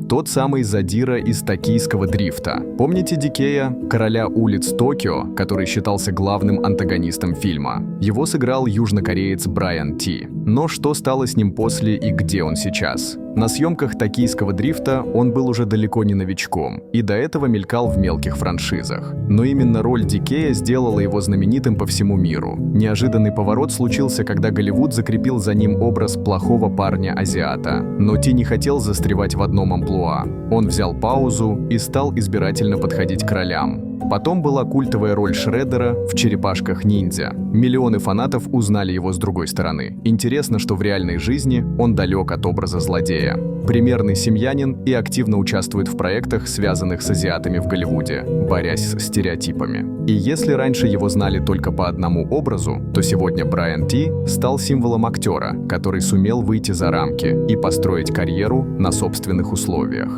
Тот самый задира из «Токийского дрифта». Помните Дикея, короля улиц Токио, который считался главным антагонистом фильма? Его сыграл южнокореец Брайан Ти. Но что стало с ним после и где он сейчас? На съемках «Токийского дрифта» он был уже далеко не новичком и до этого мелькал в мелких франшизах. Но именно роль Дикея сделала его знаменитым по всему миру. Неожиданный поворот случился, когда Голливуд закрепил за ним образ плохого парня-азиата. Но Ти не хотел застревать в одном амплуа. Он взял паузу и стал избирательно подходить к ролям. Потом была культовая роль Шреддера в «Черепашках-ниндзя». Миллионы фанатов узнали его с другой стороны. Интересно, что в реальной жизни он далек от образа злодея. Примерный семьянин и активно участвует в проектах, связанных с азиатами в Голливуде, борясь с стереотипами. И если раньше его знали только по одному образу, то сегодня Брайан Ти стал символом актера, который сумел выйти за рамки и построить карьеру на собственных условиях.